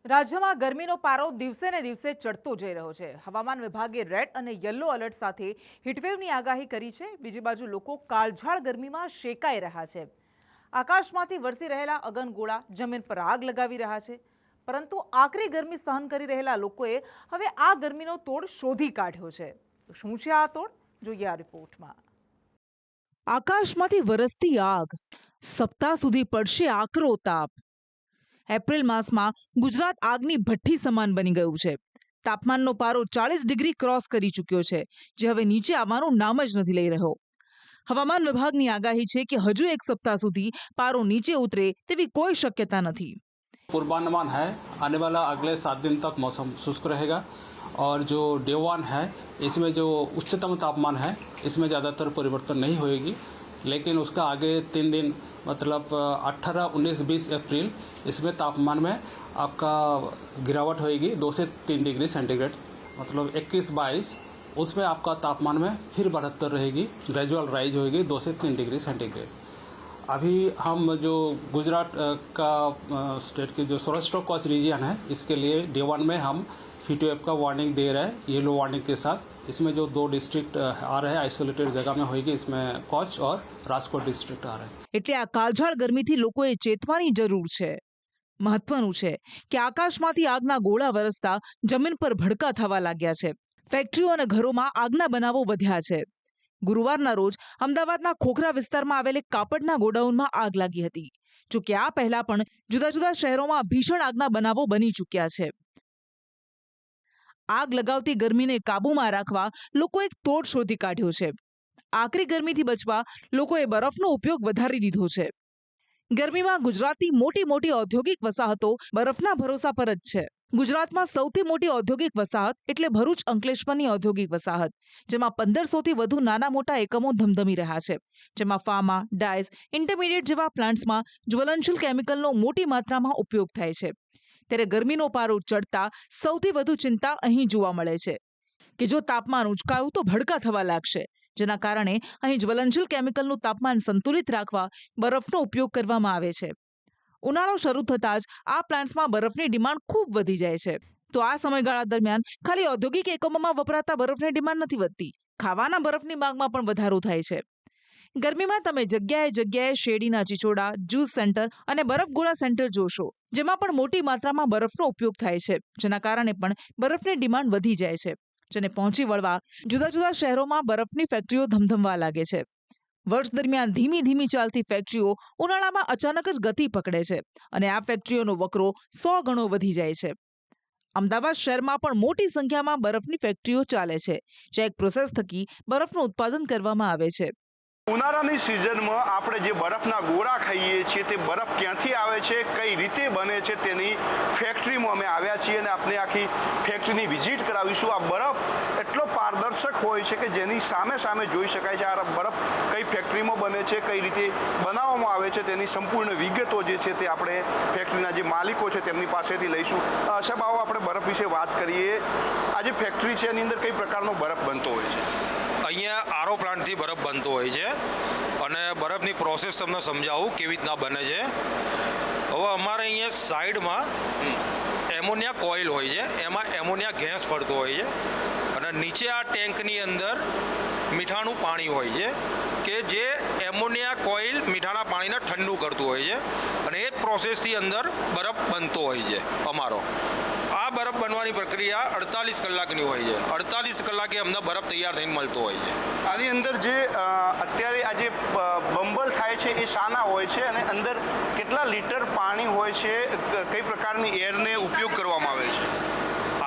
રાજ્યમાં ગરમીનો પારો દિવસે ને દિવસે ચડતો જઈ રહ્યો છે। હવામાન વિભાગે રેડ અને યલો એલર્ટ સાથે હીટવેવની આગાહી કરી છે। બીજી બાજુ લોકો કાળઝાળ ગરમીમાં શેકાઈ રહ્યા છે। આકાશમાંથી વરસી રહેલા અગનગોળા જમીન પર આગ લગાવી રહ્યા છે, પરંતુ આકરી ગરમી સહન કરી રહેલા લોકોએ હવે આ ગરમીનો તોડ શોધી કાઢ્યો છે। તો શું છે આ તોડ, જોઈએ આ રિપોર્ટમાં। આકાશમાંથી વરસતી આગ, સપ્તાહ સુધી પડશે આકરો તાપ। એપ્રિલ માસમાં ગુજરાત આગની ભઠ્ઠી સમાન બની ગયું છે। તાપમાનનો પારો 40 ડિગ્રી ક્રોસ કરી ચૂક્યો છે, જે હવે નીચે આવવાનું નામ જ નથી લઈ રહ્યો। હવામાન વિભાગની આગાહી છે કે હજુ એક સપ્તાહ સુધી પારો નીચે ઉતરે તેવી કોઈ શક્યતા નથી। पूर्वानुमान है आने वाला अगले 7 दिन तक मौसम शुष्क रहेगा और जो डे 1 है इसमें जो उच्चतम तापमान है इसमें ज़्यादातर परिवर्तन नहीं होएगी, लेकिन उसका आगे 3 दिन मतलब 18, 19, 20 अप्रैल इसमें तापमान में आपका गिरावट होएगी 2 से 3 डिग्री सेंटीग्रेड, मतलब 21, 22 उसमें आपका तापमान में फिर बढ़ोत्तर रहेगी, ग्रेजुअल राइज होएगी 2 से 3 डिग्री सेंटीग्रेड। अभी हम जो गुजरात का स्टेट की जो सौराष्ट्र कच्छ रीजन है इसके लिए डे 1 में हम हीट वेव का वार्निंग दे रहे हैं, येलो वार्निंग के साथ। इसमें जो 2 डिस्ट्रिक्ट आ रहे हैं आइसोलेटेड जगह में होगी, इसमें कच्छ और राजकोट डिस्ट्रिक्ट आ रहे हैं। એટલે આ કાળઝાળ ગરમીથી લોકોએ ચેતવાની જરૂર છે। મહત્વનું છે કે આકાશમાંથી આગના ગોળા વરસતા જમીન પર ભડકા થવા લાગ્યા છે। ફેક્ટરીઓ અને ઘરોમાં આગના બનાવો વધ્યા છે। ગુરુવારના રોજ અમદાવાદના ખોખરા વિસ્તારમાં આવેલ એક કાપડના ગોડાઉનમાં આગ લાગી હતી। જો કે આ પહેલા પણ જુદા જુદા શહેરોમાં ભીષણ આગના બનાવો બની ચૂક્યા છે। આગ લગાવતી ગરમીને કાબૂમાં રાખવા લોકો એક તોડ શોધી કાઢ્યો છે। આકરી ગરમીથી બચવા લોકોએ બરફનો ઉપયોગ વધારી દીધો છે। ગરમીમાં ગુજરાતની મોટી મોટી ઔદ્યોગિક વસાહતો બરફના ભરોસા પર જ છે। ગુજરાતમાં સૌથી મોટી ઔદ્યોગિક વસાહત એટલે ભરૂચ અંકલેશ્વરની ઔદ્યોગિક વસાહત, જેમાં 1500થી વધુ નાના મોટા એકમો ધમધમી રહ્યા છે, જેમાં ફાર્મા, ડાયસ, ઇન્ટરમીડિયેટ જેવા પ્લાન્ટ્સમાં જ્વલનશીલ કેમિકલનો મોટી માત્રામાં ઉપયોગ થાય છે। ત્યારે ગરમીનો પારો ચડતા સૌથી વધુ ચિંતા અહીં જોવા મળે છે કે જો તાપમાન ઉંચકાયું તો ભડકા થવા લાગશે, જેના કારણે અહીં જ્વલનશીલ કેમિકલનું તાપમાન સંતુલિત રાખવા બરફનો ઉપયોગ કરવામાં આવે છે। ઉનાળો શરૂ થતાં જ આ પ્લાન્ટ્સમાં બરફની ડિમાન્ડ ખૂબ વધી જાય છે। તો આ સમયગાળા દરમિયાન ખાલી ઔદ્યોગિક એકમોમાં વપરાતા બરફની ડિમાન્ડ નથી વધતી, ખાવાના બરફની માંગમાં પણ વધારો થાય છે। ગરમીમાં તમે જગ્યાએ જગ્યાએ શેરડીના ચીચોડા, જ્યુસ સેન્ટર અને બરફગોળા સેન્ટર જોશો, જેમાં પણ મોટી માત્રામાં બરફનો ઉપયોગ થાય છે, જેના કારણે પણ બરફની ડિમાન્ડ વધી જાય છે, જેને પહોંચી વળવા જુદા જુદા શહેરોમાં બરફની ફેક્ટરીઓ ધમધમવા લાગે છે। વર્ષ દરમિયાન ધીમી ધીમી ચાલતી ફેક્ટરીઓ ઉનાળામાં અચાનક જ ગતિ પકડે છે અને આ ફેક્ટરીઓનો વકરો 100 ગણો વધી જાય છે। અમદાવાદ શહેરમાં પણ મોટી સંખ્યામાં બરફની ફેક્ટરીઓ ચાલે છે, જ્યાં એક પ્રોસેસ થકી બરફનું ઉત્પાદન કરવામાં આવે છે। ઉનાળાની સિઝનમાં આપણે જે બરફના ગોળા ખાઈએ છીએ તે બરફ ક્યાંથી આવે છે, કઈ રીતે બને છે, તેની ફેક્ટરીમાં અમે આવ્યા છીએ અને આપણે આખી ફેક્ટરીની વિઝિટ કરાવીશું। આ બરફ એટલો પારદર્શક હોય છે કે જેની સામે સામે જોઈ શકાય છે આ બરફ કઈ ફેક્ટરીમાં બને છે, કઈ રીતે બનાવવામાં આવે છે, તેની સંપૂર્ણ વિગતો જે છે તે આપણે ફેક્ટરીના જે માલિકો છે તેમની પાસેથી લઈશું। સાહેબ, આવો આપણે બરફ વિશે વાત કરીએ। આ જે ફેક્ટરી છે એની અંદર કઈ પ્રકારનો બરફ બનતો હોય છે? અહીંયા આરો પ્લાન્ટથી બરફ બનતો હોય છે અને બરફની પ્રોસેસ તમને સમજાવું કેવી રીતના બને છે। હવે અમારે અહીંયા સાઈડમાં એમોનિયા કોઇલ હોય છે, એમાં એમોનિયા ગેસ પડતો હોય છે અને નીચે આ ટેન્કની અંદર મીઠાનું પાણી હોય છે કે જે એમોનિયા કોઇલ મીઠાના પાણીને ઠંડુ કરતું હોય છે અને એ જ પ્રોસેસથી અંદર બરફ બનતો હોય છે અમારો। આ બરફ બનવાની પ્રક્રિયા 48 કલાકની હોય છે। 48 કલાકે અમને બરફ તૈયાર થઈને મળતો હોય છે। આની અંદર જે અત્યારે આ જે બંબલ થાય છે એ શાના હોય છે અને અંદર કેટલા લીટર પાણી હોય છે, કઈ પ્રકારની એરને ઉપયોગ કરવામાં આવે છે?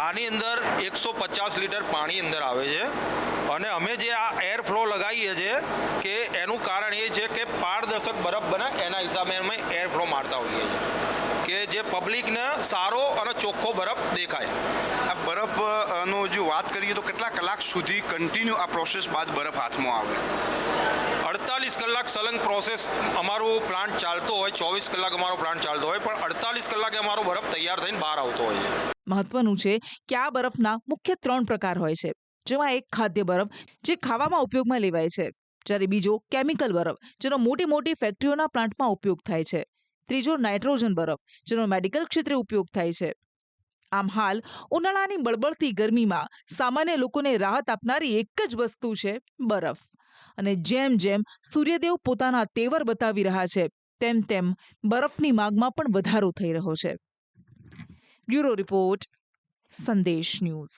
આની અંદર 150 લીટર પાણી અંદર આવે છે અને અમે જે આ એર ફ્લો લગાવીએ છીએ કે એનું કારણ એ છે કે પારદર્શક બરફ બને, એના હિસાબે અમે એર ફ્લો મારતા હોઈએ છીએ કે જે પબ્લિકને સારો અને ચોખ્ખો બરફ દેખાય। આ બરફનો જો વાત કરીએ તો કેટલા કલાક સુધી કન્ટિન્યુ આ પ્રોસેસ બાદ બરફ હાથમાં આવે? 48 કલાક સલંગ પ્રોસેસ અમારું પ્લાન્ટ ચાલતો હોય, 24 કલાક અમારો પ્લાન્ટ ચાલતો હોય, પણ 48 કલાકે અમારો બરફ તૈયાર થઈને બહાર આવતો હોય છે। મહત્વનું છે કે આ બરફના મુખ્ય 3 પ્રકાર હોય છે, જેમાં એક ખાદ્ય બરફ જે ખાવામાં ઉપયોગમાં લેવાય છે, જ્યારે બીજો કેમિકલ બરફ જેનો મોટી મોટી ફેક્ટરીઓના પ્લાન્ટમાં ઉપયોગ થાય છે, ત્રીજો નાઇટ્રોજન બરફ જેનો મેડિકલ ક્ષેત્રે ઉપયોગ થાય છે આમ હાલ ઉનાળાની બળબળતી ગરમીમાં સામાન્ય લોકોને રાહત આપનારી એક જ વસ્તુ છે બરફ. અને જેમ જેમ સૂર્યદેવ પોતાના તેવર બતાવી રહ્યા છે તેમ તેમ બરફની માંગમાં પણ વધારો થઈ રહ્યો છે. બ્યુરો રિપોર્ટ, સંદેશ ન્યૂઝ.